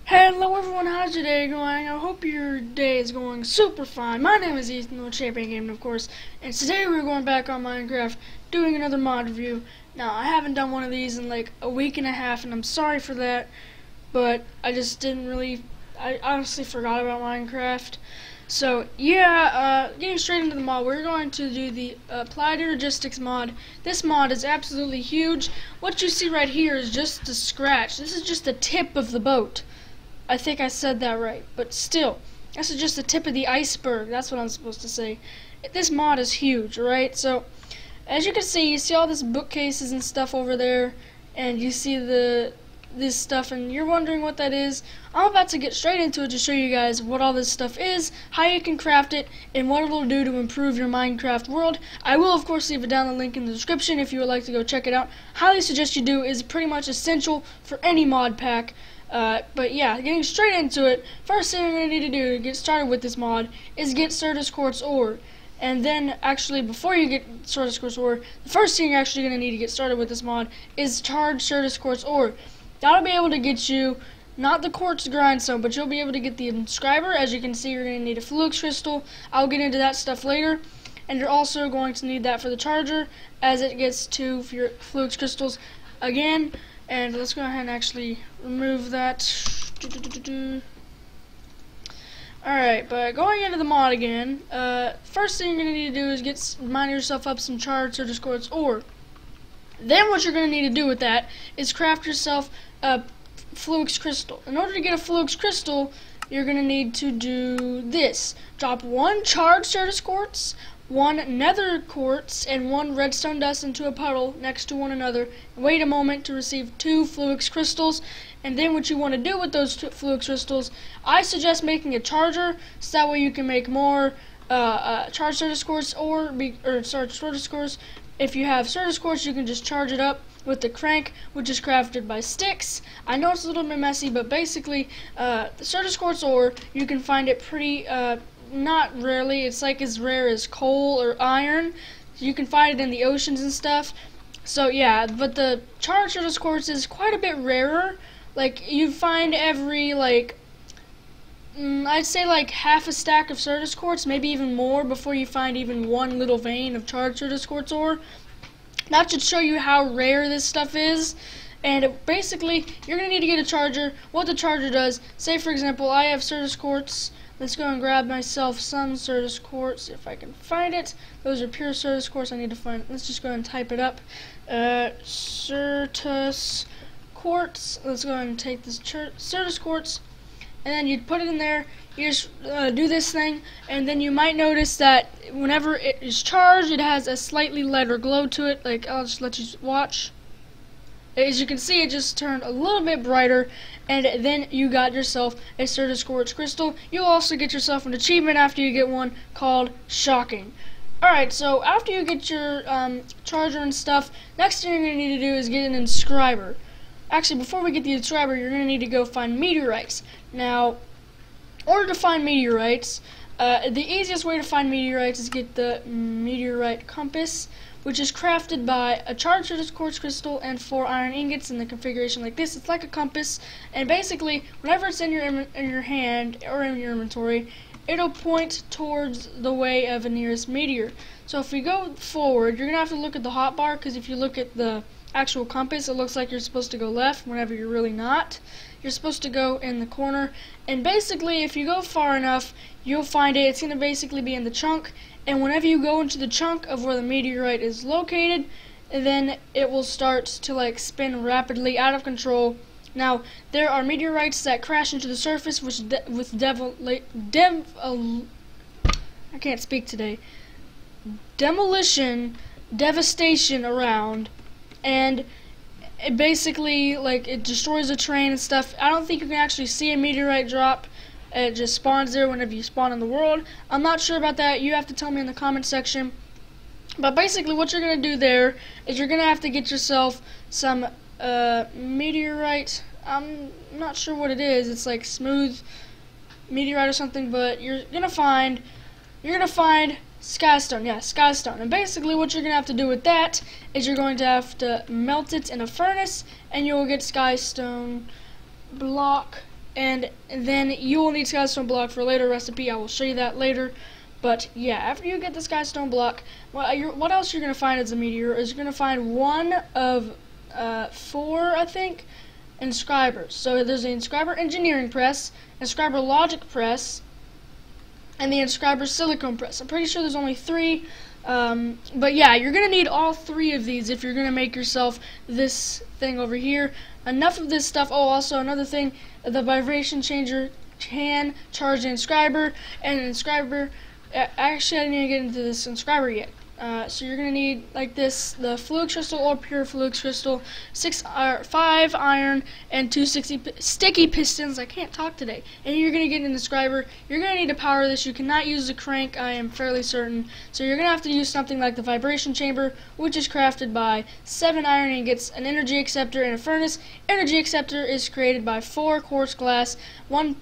Hello everyone, how's your day going? I hope your day is going super fine. My name is Ethan with Champion Gaming, of course, and today we're going back on Minecraft doing another mod review. Now, I haven't done one of these in like a week and a half, and I'm sorry for that, but I just didn't really, I honestly forgot about Minecraft. So, yeah, getting straight into the mod, we're going to do the Applied Energistics mod. This mod is absolutely huge. What you see right here is just a scratch. This is just the tip of the boat. I think I said that right, but still, this is just the tip of the iceberg. That's what I'm supposed to say. This mod is huge, right? So, as you can see, you see all this bookcases and stuff over there, and you see this stuff, and you're wondering what that is. I'm about to get straight into it to show you guys what all this stuff is, how you can craft it, and what it'll do to improve your Minecraft world. I will, of course, leave a download link in the description if you would like to go check it out. Highly suggest you do. It's pretty much essential for any mod pack. But yeah, getting straight into it, first thing you're going to need to do to get started with this mod is get Certus Quartz ore. And then, actually, before you get Certus Quartz ore, the first thing you're actually going to need to get started with this mod is charge Certus Quartz ore. That'll be able to get you, not the quartz grindstone, but you'll be able to get the inscriber. As you can see, you're going to need a flux crystal. I'll get into that stuff later. And you're also going to need that for the charger, as it gets 2 for your flux crystals again. And let's go ahead and actually remove that. Alright, but going into the mod again, first thing you're going to need to do is mine yourself up some charged Certus Quartz ore. Then what you're going to need to do with that is craft yourself a flux crystal. In order to get a flux crystal, you're going to need to do this. Drop 1 charged Certus Quartz, 1 nether quartz, and 1 redstone dust into a puddle next to one another. Wait a moment to receive 2 flux crystals. And then what you want to do with those 2 flux crystals, I suggest making a charger, so that way you can make more charged Certus Quartz or Certus Quartz. If you have Certus Quartz, you can just charge it up with the crank, which is crafted by sticks. I know it's a little bit messy, but basically, the Certus Quartz ore, you can find it pretty, not rarely. It's like as rare as coal or iron. You can find it in the oceans and stuff. So yeah, but the charged Certus Quartz is quite a bit rarer. Like, you find every, like, I'd say like half a stack of Certus Quartz, maybe even more, before you find even 1 little vein of charged Certus Quartz ore. That should show you how rare this stuff is. And basically, you're going to need to get a charger. What the charger does, say for example, I have Certus Quartz. Let's go and grab myself some Certus Quartz, if I can find it. Those are pure Certus Quartz. I need to find, let's just go ahead and type it up. Certus Quartz. Let's go ahead and take this Certus Quartz, and then you put it in there. You just do this thing, and then you might notice that whenever it is charged, it has a slightly lighter glow to it. Like, I'll just let you watch. As you can see, it just turned a little bit brighter, and then you got yourself a Certus Quartz crystal. You'll also get yourself an achievement after you get one called Shocking. Alright, so after you get your charger and stuff, next thing you're going to need to do is get an inscriber. Actually, before we get the inscriber, you're going to need to go find meteorites. Now, in order to find meteorites, the easiest way to find meteorites is get the meteorite compass, which is crafted by a charged Certus Quartz crystal and 4 iron ingots in the configuration like this. It's like a compass, and basically, whenever it's in your hand or in your inventory, it'll point towards the way of a nearest meteor. So if we go forward, you're gonna have to look at the hotbar, because if you look at the actual compass, it looks like you're supposed to go left whenever you're really not. You're supposed to go in the corner, and basically, if you go far enough, you'll find it. It's gonna basically be in the chunk. And whenever you go into the chunk of where the meteorite is located, then it will start to like spin rapidly out of control. Now, there are meteorites that crash into the surface with I can't speak today. Demolition, devastation around, and it basically, like, it destroys the terrain and stuff. I don't think you can actually see a meteorite drop. It just spawns there whenever you spawn in the world. I'm not sure about that. You have to tell me in the comment section. But basically what you're going to do there is you're going to have to get yourself some meteorite. I'm not sure what it is. It's like smooth meteorite or something, but you're going to find Skystone, yeah, Skystone. And basically what you're going to have to do with that is you're going to have to melt it in a furnace, and you'll get Skystone block. And then you will need Skystone block for a later recipe. I will show you that later. But yeah, after you get the Skystone block, what else you're going to find as a meteor is you're going to find one of 4, I think, inscribers. So there's the inscriber engineering press, inscriber logic press, and the inscriber silicone press. I'm pretty sure there's only 3, but yeah, you're going to need all 3 of these if you're going to make yourself this thing over here. Enough of this stuff. Oh, also another thing, the vibration changer can charge the inscriber, and an inscriber, actually I didn't even get into this inscriber yet. So you're going to need, like this, the fluid crystal or pure fluid crystal, 5 iron, and 2 sticky pistons. I can't talk today. And you're going to get an inscriber. You're going to need to power this. You cannot use the crank, I am fairly certain. So you're going to have to use something like the vibration chamber, which is crafted by 7 iron and gets an energy acceptor and a furnace. Energy acceptor is created by 4 quartz glass, 1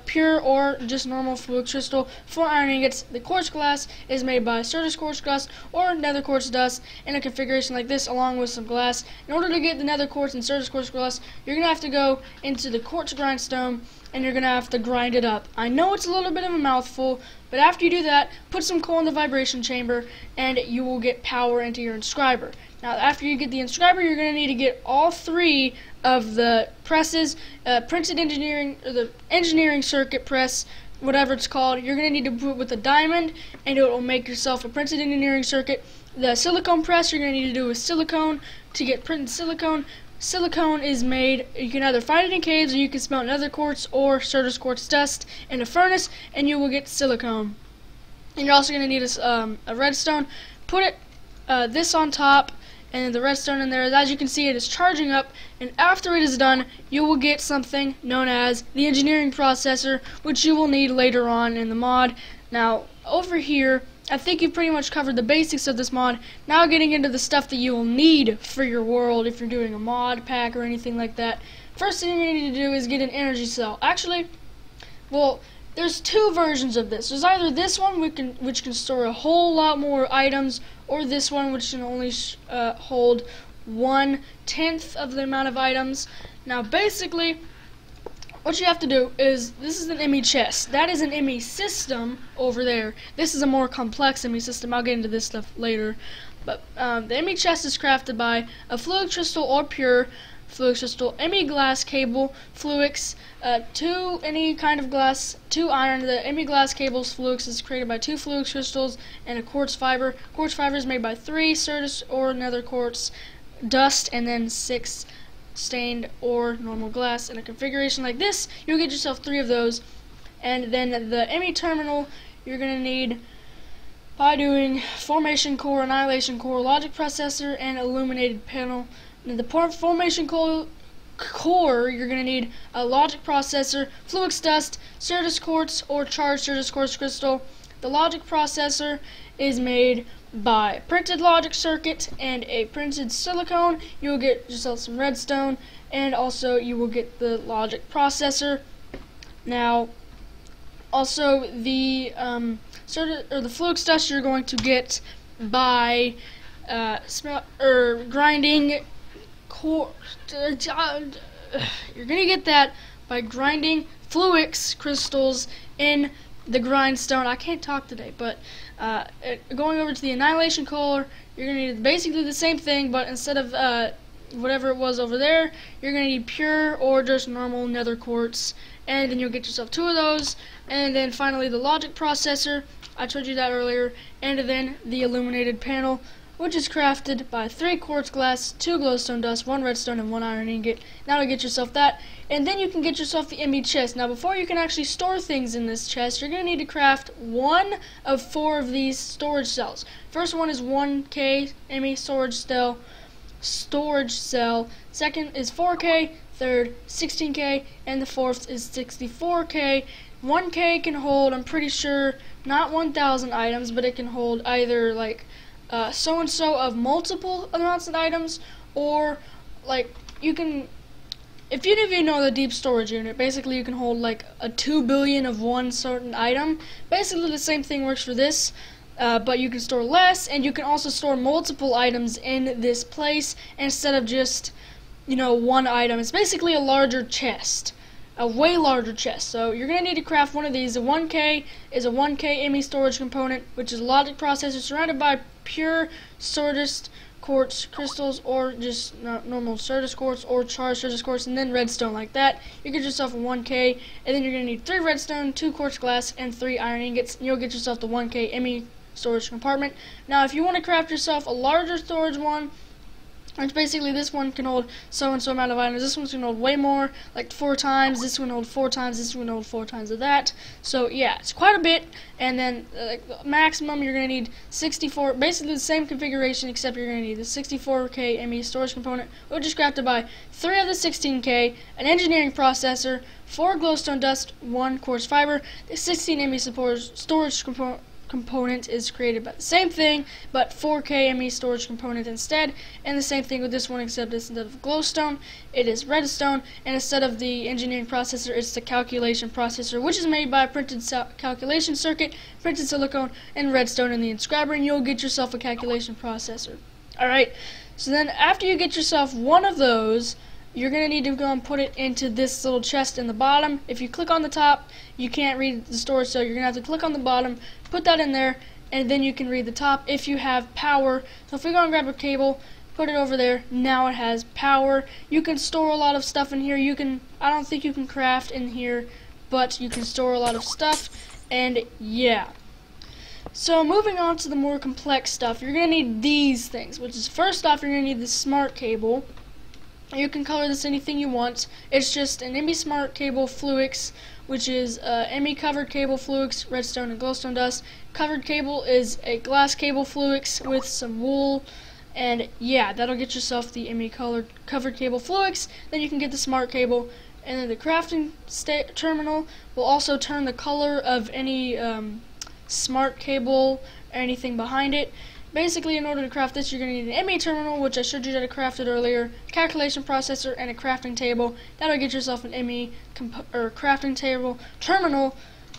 pure or just normal fluid crystal, 4 iron ingots. The quartz glass is made by Certus quartz glass or nether quartz dust in a configuration like this, along with some glass. In order to get the nether quartz and Certus quartz glass, you're going to have to go into the quartz grindstone, and you're going to have to grind it up. I know it's a little bit of a mouthful, but after you do that, put some coal in the vibration chamber, and you will get power into your inscriber. Now, after you get the inscriber, you're going to need to get all 3 of the presses, printed engineering, or the engineering circuit press, whatever it's called. You're going to need to put it with a diamond, and it will make yourself a printed engineering circuit. The silicone press, you're going to need to do with silicone to get printed silicone. Silicone is made, you can either find it in caves, or you can smelt nether quartz or Certus quartz dust in a furnace, and you will get silicone. And you're also going to need a redstone. Put it this on top, and the redstone in there. As you can see, it is charging up, and after it is done, you will get something known as the engineering processor, which you will need later on in the mod. Now, over here, I think you've pretty much covered the basics of this mod. Now getting into the stuff that you will need for your world if you're doing a mod pack or anything like that. First thing you need to do is get an energy cell. Actually, well, there's 2 versions of this. There's either this one, which can store a whole lot more items, or this one, which can only hold 1/10 of the amount of items. Now, basically, what you have to do is, this is an Emmy Chest. That is an Emmy system over there. This is a more complex Emmy system. I'll get into this stuff later. But the Emmy Chest is crafted by a fluid crystal or pure fluid crystal, Emmy glass cable, fluix, 2 any kind of glass, 2 iron. The Emmy glass cable's fluix is created by 2 fluix crystals and a quartz fiber. Quartz fiber is made by 3 Certus or nether quartz dust, and then 6 stained or normal glass. In a configuration like this, you'll get yourself 3 of those. And then the Emmy terminal, you're going to need by doing formation core, annihilation core, logic processor, and illuminated panel. In the formation core, you're going to need a logic processor, fluix dust, Certus quartz, or charged Certus quartz crystal. The logic processor is made by printed logic circuit and a printed silicone. You will get yourself some redstone, and also you will get the logic processor. Now, also the the fluix dust you're going to get by grinding. You're gonna get that by grinding fluix crystals in the grindstone. I can't talk today, but going over to the annihilation core, you're gonna need basically the same thing, but instead of whatever it was over there, you're gonna need pure or just normal nether quartz, and then you'll get yourself 2 of those. And then finally the logic processor, I told you that earlier, and then the illuminated panel, which is crafted by 3 quartz glass, 2 glowstone dust, 1 redstone, and 1 iron ingot. Now to get yourself that, and then you can get yourself the Emmy Chest. Now before you can actually store things in this chest, you're going to need to craft 1 of 4 of these storage cells. First one is 1K Emmy storage cell. Second is 4K, third 16K, and the fourth is 64K. 1K can hold, I'm pretty sure, not 1,000 items, but it can hold either like so-and-so of multiple amounts of items, or like you can, if you know the deep storage unit, basically you can hold like a 2 billion of one certain item. Basically the same thing works for this. but you can store less, and you can also store multiple items in this place instead of just, one item. It's basically a larger chest, a way larger chest. So you're going to need to craft one of these. The 1K is a 1K Emmy storage component, which is a logic processor surrounded by pure Stardust quartz crystals, or just normal Stardust quartz or charged Stardust quartz, and then redstone like that. You get yourself a 1K, and then you're going to need 3 redstone, 2 quartz glass, and 3 iron ingots, and you'll get yourself the 1K Emmy storage compartment. Now, if you want to craft yourself a larger storage one, which basically this one can hold so and so amount of items. This one's going to hold way more, like 4 times. This one hold 4 times. This one hold 4 times of that. So yeah, it's quite a bit. And then maximum, you're going to need 64. Basically the same configuration, except you're going to need the 64K ME storage component, which is crafted by 3 of the 16K, an engineering processor, 4 glowstone dust, 1 quartz fiber. The 16 ME storage component is created by the same thing, but 4K ME storage component instead, and the same thing with this one, except instead of glowstone, it is redstone, and instead of the engineering processor, it's the calculation processor, which is made by a printed calculation circuit, printed silicone, and redstone in the inscriber, and you'll get yourself a calculation processor. Alright, so then after you get yourself one of those, you're going to need to go and put it into this little chest in the bottom. If you click on the top, you can't read the storage, so you're going to have to click on the bottom, put that in there, and then you can read the top if you have power. So if we go and grab a cable, put it over there, now it has power. You can store a lot of stuff in here. I don't think you can craft in here, but you can store a lot of stuff, and yeah. So moving on to the more complex stuff, you're going to need these things, which is, first off, you're going to need the smart cable. You can color this anything you want. It's just an Emmy Smart Cable Fluix, which is Emmy Covered Cable Fluix, redstone and glowstone dust. Covered cable is a glass cable Fluix with some wool, and yeah, that'll get yourself the Emmy Covered Cable Fluix. Then you can get the Smart Cable, and then the crafting terminal will also turn the color of any smart cable or anything behind it. Basically, in order to craft this, you're going to need an Emmy terminal, which I showed you how to craft it earlier, calculation processor, and a crafting table. That'll get yourself an Emmy crafting table terminal.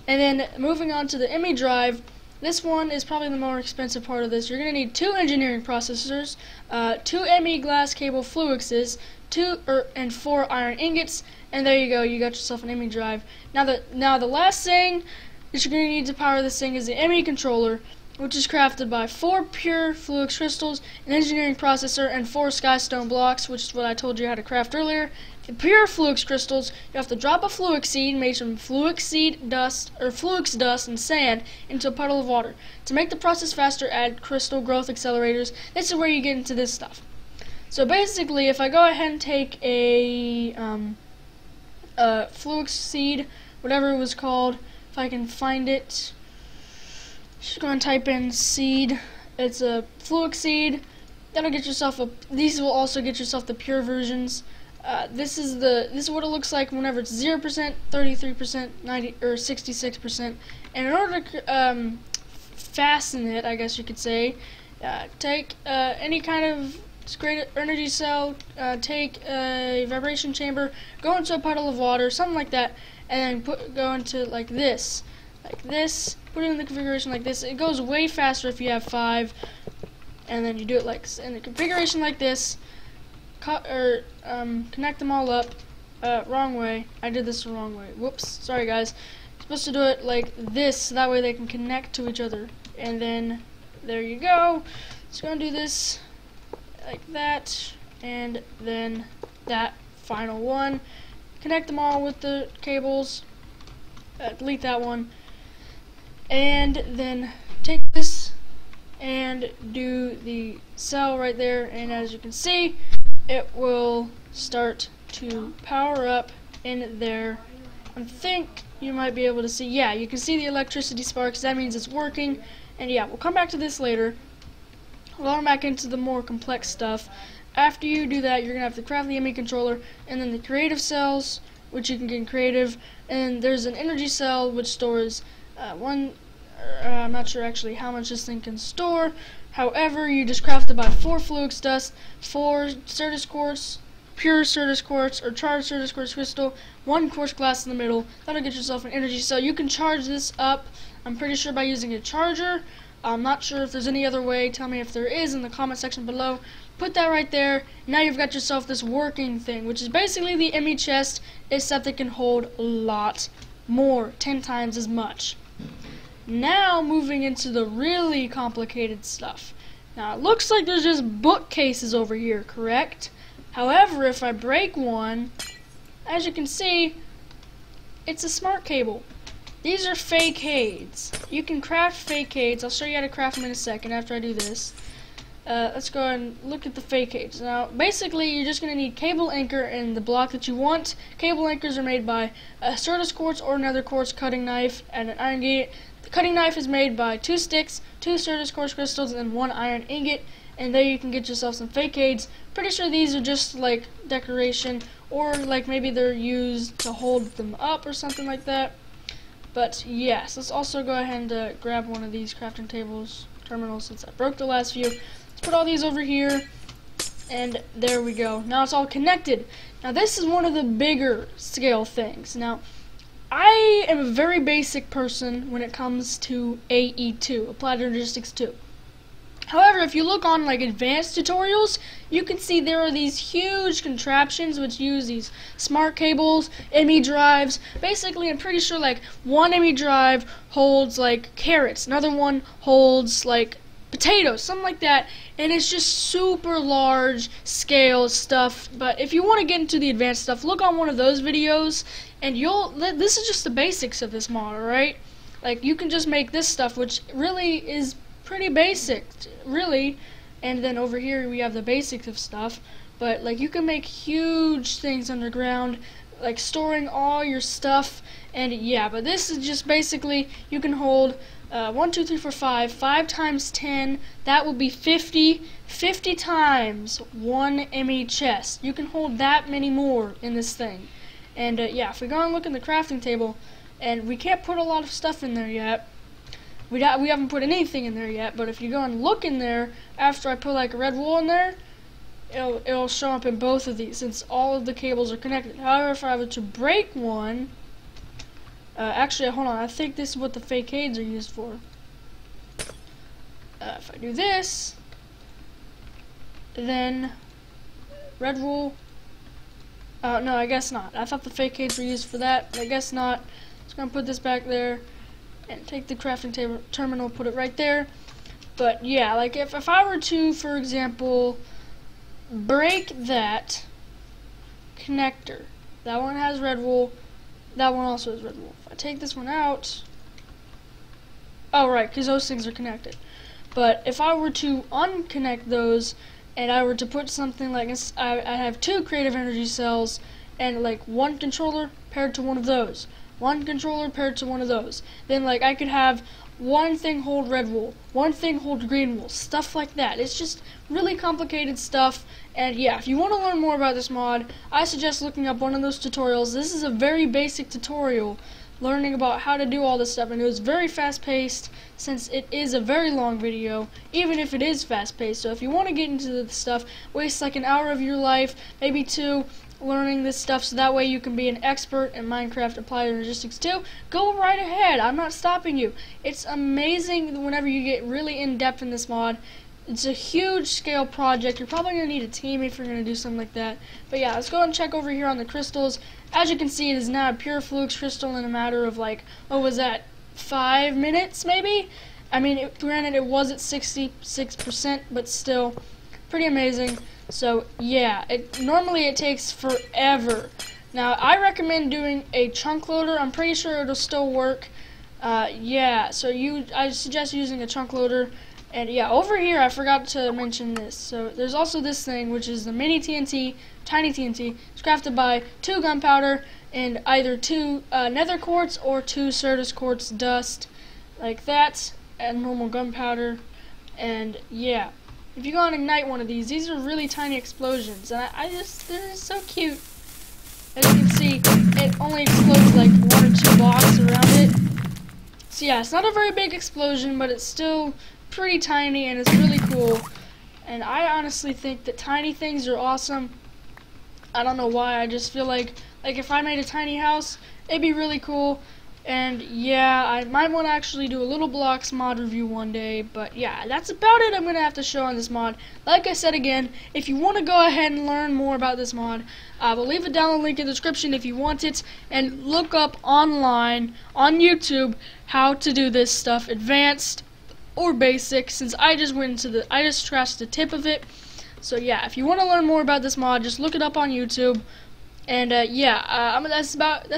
And then moving on to the Emmy drive, this one is probably the more expensive part of this. You're going to need 2 engineering processors, 2 Emmy glass cable Fluixes, 2 and 4 iron ingots, and there you go. You got yourself an Emmy drive. Now the last thing that you're going to need to power this thing is the Emmy controller, which is crafted by 4 pure Fluix crystals, an engineering processor, and 4 skystone blocks, which is what I told you how to craft earlier. The pure Fluix crystals, you have to drop a Fluix seed made from Fluix seed dust or Fluix dust and sand into a puddle of water. To make the process faster, add crystal growth accelerators. This is where you get into this stuff. So basically, if I go ahead and take a Fluix seed, whatever it was called, if I can find it. Just go and type in seed. It's a Fluix seed. That'll get yourself these will also get yourself the pure versions. This is what it looks like whenever it's 0%, 33%, 90 or 66%. And in order to fasten it, I guess you could say, take any kind of great energy cell, take a vibration chamber, go into a puddle of water, something like that, and then go into like this. Put it in the configuration like this. It goes way faster if you have 5, and then you do it like in the configuration like this. Connect them all up. Wrong way. I did this the wrong way. Whoops. Sorry, guys. You're supposed to do it like this, so that way they can connect to each other. And then there you go. Just gonna do this like that, and then that final one. Connect them all with the cables. Delete that one. And then take this and do the cell right there, and as you can see, it will start to power up in there. I think you might be able to see, yeah, you can see the electricity sparks. That means it's working. And yeah, we'll come back to this later. We'll go back into the more complex stuff. After you do that, you're going to have to craft the Emmy controller, and then the creative cells, which you can get creative, and there's an energy cell which stores I'm not sure actually how much this thing can store. However, you just craft it by 4 Fluix dust, 4 Stardust quartz, pure Stardust quartz, or charged Stardust quartz crystal, 1 quartz glass in the middle. That'll get yourself an energy cell. You can charge this up, I'm pretty sure, by using a charger. I'm not sure if there's any other way. Tell me if there is in the comment section below. Put that right there. Now you've got yourself this working thing, which is basically the Emmy Chest, except that it can hold a lot more, 10 times as much. Now moving into the really complicated stuff. Now it looks like there's just bookcases over here, correct? However, if I break one, as you can see, it's a smart cable. These are fake aids. You can craft fake aids. I'll show you how to craft them in a second after I do this. Let's go ahead and look at the fake aids. Now, basically, you're just going to need cable anchor and the block that you want. Cable anchors are made by a Certus quartz or another quartz cutting knife and an iron ingot. The cutting knife is made by 2 sticks, 2 Certus quartz crystals, and 1 iron ingot. And there you can get yourself some fake aids. Pretty sure these are just like decoration, or like maybe they're used to hold them up or something like that. But yes, let's also go ahead and grab one of these crafting terminals since I broke the last few. Let's put all these over here, and there we go. Now it's all connected. Now this is one of the bigger scale things. Now, I am a very basic person when it comes to AE2, Applied Energistics 2. However, if you look on like advanced tutorials, you can see there are these huge contraptions which use these smart cables, Emmy drives. Basically, I'm pretty sure like one Emmy drive holds like carrots, another one holds like potatoes, something like that, and it's just super large scale stuff. But if you want to get into the advanced stuff, look on one of those videos, and this is just the basics of this model, right? Like, you can just make this stuff, which really is pretty basic, really. And then over here we have the basics of stuff, but like you can make huge things underground, like storing all your stuff. And yeah, but this is just basically, you can hold 1, 2, 3, 4, 5 times 10, that will be 50 times 1 Emmy chest. You can hold that many more in this thing. And yeah, if we go and look in the crafting table, and we can't put a lot of stuff in there yet. We haven't put anything in there yet, but if you go and look in there, after I put like a red wool in there, it'll show up in both of these, since all of the cables are connected. However, if I were to break one, actually, hold on, I think this is what the fake aids are used for. If I do this, then red wool, no, I guess not. I thought the fake aids were used for that, I guess not. Just gonna put this back there, and take the crafting terminal, put it right there. But yeah, like if I were to, for example, break that connector, that one has red wool, that one also has red wool. If I take this one out, oh right, because those things are connected. But if I were to unconnect those, and I were to put something like this, I have 2 creative energy cells, and like 1 controller paired to one of those. 1 controller paired to one of those. Then like I could have 1 thing hold red wool, 1 thing hold green wool, stuff like that. It's just really complicated stuff. And yeah, if you want to learn more about this mod, I suggest looking up one of those tutorials. This is a very basic tutorial learning about how to do all this stuff, and it was very fast paced since it is a very long video, even if it is fast paced. So if you want to get into this stuff, waste like an hour of your life, maybe 2, learning this stuff, so that way you can be an expert in Minecraft Applied Energistics 2, go right ahead. I'm not stopping you. It's amazing whenever you get really in depth in this mod. It's a huge scale project. You're probably going to need a team if you're going to do something like that. But yeah, let's go and check over here on the crystals. As you can see, it is now a pure flux crystal in a matter of like, what was that, 5 minutes maybe? I mean, granted it was at 66%, but still pretty amazing. So yeah, normally it takes forever. Now I recommend doing a chunk loader. I'm pretty sure it'll still work. Yeah, so I suggest using a chunk loader. And yeah, over here I forgot to mention this. So there's also this thing, which is the mini TNT, tiny TNT. It's crafted by 2 gunpowder and either 2 nether quartz or 2 Certus quartz dust, like that, and normal gunpowder. And yeah, if you go and ignite one of these are really tiny explosions, and they're just so cute. As you can see, it only explodes like 1 or 2 blocks around it. So yeah, it's not a very big explosion, but it's still pretty tiny, and it's really cool. And I honestly think that tiny things are awesome. I don't know why, I just feel like if I made a tiny house, it'd be really cool. And yeah, I might want to actually do a little blocks mod review one day, but yeah, that's about it I'm going to have to show on this mod. Like I said again, if you want to go ahead and learn more about this mod, I will leave a download link in the description if you want it, and look up online, on YouTube, how to do this stuff, advanced or basic, since I just scratched the tip of it. So yeah, if you want to learn more about this mod, just look it up on YouTube. And that's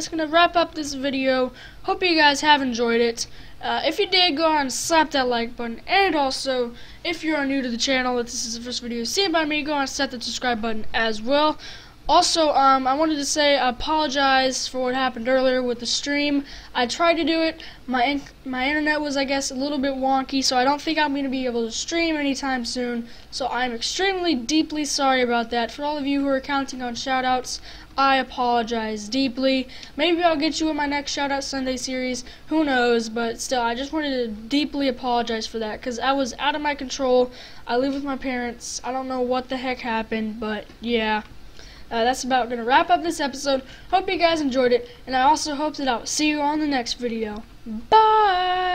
gonna wrap up this video. Hope you guys have enjoyed it. If you did, go on and slap that like button. And also, if you are new to the channel, if this is the first video seen by me, go on and set the subscribe button as well. Also, I wanted to say I apologize for what happened earlier with the stream. I tried to do it. My internet was, I guess, a little bit wonky, so I don't think I'm going to be able to stream anytime soon. So I'm extremely, deeply sorry about that. For all of you who are counting on shoutouts, I apologize deeply. Maybe I'll get you in my next Shoutout Sunday series. Who knows? But still, I just wanted to deeply apologize for that, because I was out of my control. I live with my parents. I don't know what the heck happened, but yeah. That's about going to wrap up this episode. Hope you guys enjoyed it, and I also hope that I will see you on the next video. Bye!